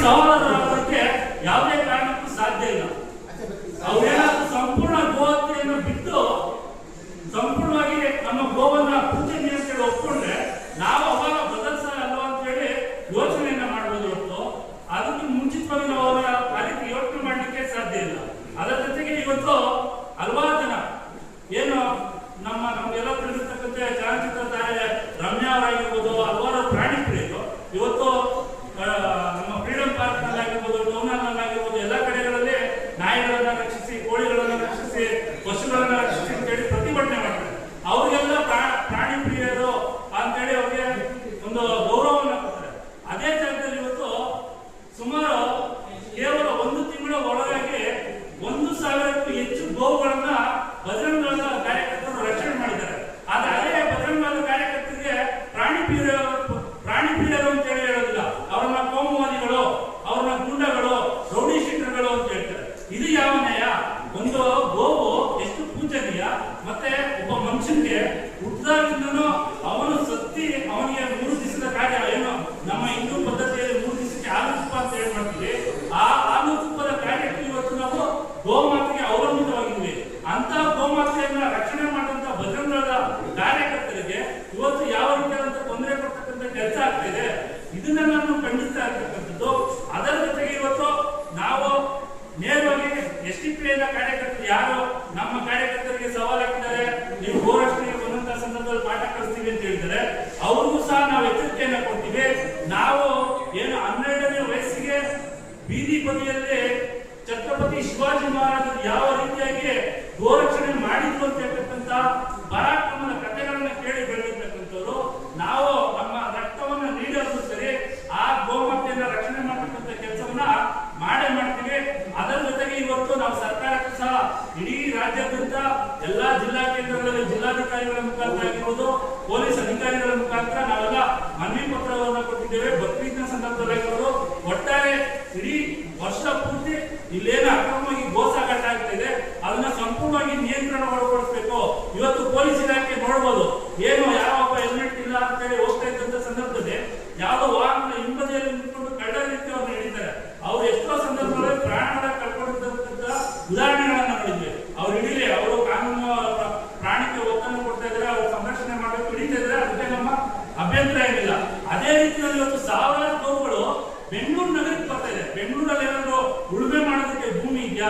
ಸವಾಲುಗಳಿಗೆ ಯಾವುದೇ ಕಾರಣಕ್ಕೂ ಸಾಧ್ಯ ಇಲ್ಲ. ಅವೇನಾದ್ರೂ ಸಂಪೂರ್ಣ ಗೋಹತ್ಯೆಯನ್ನು ಬಿಟ್ಟು ಸಂಪೂರ್ಣವಾಗಿ ನಮ್ಮ ಗೋವನ್ನ ಪೂಜೆ ಅಂತೇಳಿ ಒಪ್ಕೊಂಡ್ರೆ ನಾವು ಅವಾಗ ಬದಲಿಸಲ್ಲ ಅಲ್ವಾ ಅಂತೇಳಿ ಯೋಚನೆಯನ್ನ ಮಾಡ್ಬೋದು ಹೊರತು ಅದಕ್ಕೆ ಮುಂಚಿತವಾಗಿ ನಾವು ಅವರ ಆ ರೀತಿ ಯೋಚನೆ ಮಾಡ್ಲಿಕ್ಕೆ ಸಾಧ್ಯ ಇಲ್ಲ. ಅದರ ಜೊತೆಗೆ ಇವತ್ತು ಹಲವಾರು ಜನ ಏನು ನಮ್ಗೆಲ್ಲ ತಿಳಿದಿರ್ತಕ್ಕಂಥ ಚಲನಚಿತ್ರ ತಾರೆ ರಮ್ಯಾ ಅವರಾಗಿರ್ಬೋದು, ಹಲವಾರು ಪ್ರಾಣಿ ಪ್ರಿಯರು ಇವತ್ತು ನಮ್ಮ ಫ್ರೀಡಂ ಪಾರ್ಕ್ ನಲ್ಲಿ ಆಗಿರ್ಬೋದು, ಟೌನ್ ನಲ್ಲಿ ಆಗಿರ್ಬೋದು, ಎಲ್ಲ ಕಡೆಗಳಲ್ಲಿ ನಾಯಿಗಳನ್ನ ರಕ್ಷಿಸಿ, ಕೋಳಿಗಳನ್ನ ರಕ್ಷಿಸಿ, ಪಶುಗಳನ್ನ ರಕ್ಷಿಸಿ ಅಂತೇಳಿ ಪ್ರತಿಭಟನೆ ಮಾಡ್ತಾರೆ. ಅವರಿಗೆಲ್ಲ ಪ್ರಾಣಿ ಪ್ರಿಯರು ಅಂತೇಳಿ ಅವ್ರಿಗೆ ಒಂದು ಗೌರವವನ್ನು ಕೊಡ್ತಾರೆ. ಅದೇ ಜಾಗದಲ್ಲಿ ಇವತ್ತು ಸುಮಾರು ಕೇವಲ 1 ತಿಂಗಳ ಒಳಗಾಗಿ 1,000ಕ್ಕೂ ಹೆಚ್ಚು ಗೋವುಗಳನ್ನ ಬಜರಂಗ ದಳದ ಕಾರ್ಯಕರ್ತರು ರಕ್ಷಣೆ ಮಾಡಿದ್ದಾರೆ. ಆದ್ರೆ ಅದೇ ಬಜರಂಗ ದಳದ ಕಾರ್ಯಕರ್ತರಿಗೆ ಪ್ರಾಣಿ ಪ್ರಿಯರು ಅಂತ ಹೇಳಿ ಹೇಳೋದಿಲ್ಲ. ಅವ್ರನ್ನ ಕೋಮುವಾದಿಗಳು, ಅವ್ರನ್ನ ಗುಂಡಗಳು, ರೌಡಿ ಶೀಟರ್ಗಳು ಅಂತ ಹೇಳ್ತಾರೆ. ಇದು ಯಾವ ನ್ಯಾಯ? ಒಂದು ಗೋವು ಎಷ್ಟು ಪೂಜನೀಯ, ಮತ್ತೆ ಒಬ್ಬ ಮನುಷ್ಯನಿಗೆ ಹುಟ್ಟಿದಾಗಿಂದನೂ ಅವನು ಸತ್ತಿ ಅವನಿಗೆ 3 ದಿವಸದ ಕಾರ್ಯ ಏನು ನಮ್ಮ ಹಿಂದೂ ಪದ್ಧತಿಯಲ್ಲಿ 3 ದಿವಸಕ್ಕೆ ಹಾಲು ತುಪ್ಪ ಅಂತ ಹೇಳಿ ಮಾಡ್ತೀವಿ. ಆ ಹಾಲು ತುಪ್ಪದ ಕಾರ್ಯಕ್ಕೆ ಇವತ್ತು ನಾವು ಗೋಮಾತೆಗೆ ಅವಲಂಬಿತವಾಗಿದ್ವಿ. ಅಂತ ಗೋಮಾತೆಯನ್ನ ರಕ್ಷಣೆ ಮಾಡುವಂತ ಬಜರಂಗದ ಕಾರ್ಯಕರ್ತರಿಗೆ ಇವತ್ತು ಯಾವ ರೀತಿಯಾದಂತ ತೊಂದರೆ ಕೊಡ್ತಕ್ಕಂಥ ಕೆಲಸ ಆಗ್ತಿದೆ, ಇದನ್ನ ನಾನು ಖಂಡಿಸ್ತಾ ಇರ್ತಕ್ಕಂಥದ್ದು. ಅದರ ಜೊತೆಗೆ ಇವತ್ತು ನಾವು ನೇರವಾಗಿ SDPI ಕಾರ್ಯಕರ್ತರು ಯಾರು ನಮ್ಮ ಕಾರ್ಯಕರ್ತರಿಗೆ ಸವಾಲು ಹಾಕಿದ್ದಾರೆ, ನೀವು ಗೋರಕ್ಷಣೆಗೆ ಬಂದಂತ ಸಂದರ್ಭದಲ್ಲಿ ಪಾಠ ಕಲಿಸ್ತೀವಿ ಅಂತ ಹೇಳಿದರೆ ಅವ್ರಿಗೂ ಸಹ ನಾವು ಎಚ್ಚರಿಕೆಯನ್ನ ಕೊಡ್ತೀವಿ. ನಾವು ಏನು 12ನೇ ವಯಸ್ಸಿಗೆ ಬೀದಿ ಬದಿಯಲ್ಲಿ ಛತ್ರಪತಿ ಶಿವಾಜಿ ಮಹಾರಾಜರು ಯಾವ ರೀತಿಯಾಗಿ ಗೋರಕ್ಷಣೆ ಮಾಡಿದ್ರು ಅಂತ ಹೇಳ್ತಕ್ಕಂಥ ಪರಾಕ್ರಮದ ಕಥೆಗಳನ್ನ ಕೇಳಿ ಬೆಳೆದಿರ್ತಕ್ಕಂಥವ್ರು ನಾವು ನಮ್ಮ ರಕ್ತವನ್ನ ನೀಡೋದು ಸರಿ, ಆ ಗೋಮಾತೆಯನ್ನ ರಕ್ಷಣೆ ಮಾಡತಕ್ಕಂಥ ಕೆಲಸವನ್ನ ಮಾಡೇ ಮಾಡ್ತೀವಿ. ಅದರ ಜೊತೆಗೆ ಇವತ್ತು ನಾವು ಸರ್ಕಾರಕ್ಕೂ ಸಹ ಇಡೀ ರಾಜ್ಯಾದ್ಯಂತ ಎಲ್ಲಾ ಜಿಲ್ಲಾ ಕೇಂದ್ರಗಳಲ್ಲಿ ಜಿಲ್ಲಾಧಿಕಾರಿಗಳ ಮುಖಾಂತರ ಆಗಿರ್ಬೋದು, ಪೊಲೀಸ್ ಅಧಿಕಾರಿಗಳ ಮುಖಾಂತರ ನಾವೆಲ್ಲ ಮನವಿ ಪತ್ರವನ್ನು ಕೊಟ್ಟಿದ್ದೇವೆ. ಬಕ್ರೀದ್ನ ಸಂದರ್ಭದಲ್ಲಿ ಒಟ್ಟಾರೆ ಇಡೀ ವರ್ಷ ಪೂರ್ತಿ ಇಲ್ಲೇನು ಅಕ್ರಮವಾಗಿ ಗೋ ಸಾಗಾಟ ಆಗ್ತಾ ಇದೆ ಅದನ್ನ ಸಂಪೂರ್ಣವಾಗಿ ನಿಯಂತ್ರಣ ಒಳಪಡಿಸಬೇಕು. ಇವತ್ತು ಪೊಲೀಸ್ ಇಲಾಖೆ ನೋಡ್ಬೋದು, ಏನು ಯಾವೊಬ್ಬ ಹೆಲ್ಮೆಟ್ ಇಲ್ಲ ಅಂತ ಹೇಳಿ ಹೋಗ್ತಾ ಇದ್ದಂತ ಸಂದರ್ಭದಲ್ಲಿ ಯಾವುದೋ ವಾಹನದ ಹಿಂಬದಿಯಲ್ಲಿ ನಿಂತ್ಕೊಂಡು ಕಳ್ಳ ರೀತಿ ಅವ್ರನ್ನ ಹಿಡಿತಾರೆ. ಅವ್ರು ಎಷ್ಟೋ ಸಂದರ್ಭಗಳಲ್ಲಿ ಪ್ರಾಣಗಳ ಕಳ್ಕೊಂಡಿರ್ತಕ್ಕಂಥ ಉದಾಹರಣೆಗಳನ್ನ ನೋಡಿದ್ವಿ. ಅವ್ರು ಹಿಡಿಲಿ, ಅವರು ಕಾನೂನು ಪ್ರಾಣಿಗೆ ಒತ್ತನ್ನು ಕೊಡ್ತಾ ಇದ್ದಾರೆ, ಅವ್ರ ಸಂರಕ್ಷಣೆ ಮಾಡಬೇಕು, ಹಿಡಿತಾ ಇದ್ದಾರೆ, ಅದಕ್ಕೆ ನಮ್ಮ ಅಭ್ಯಂತರ ಏನಿಲ್ಲ. ಅದೇ ರೀತಿಯಲ್ಲಿ ಇವತ್ತು ಸಾವಿರಾರು ಗೋವುಗಳು ಬೆಂಗಳೂರು ನಗರಕ್ಕೆ ಬರ್ತಾ ಇದೆ. ಬೆಂಗಳೂರಲ್ಲಿ ಏನಾದ್ರು ಉಳುಮೆ ಮಾಡೋದಕ್ಕೆ ಭೂಮಿ ಇದೆಯಾ?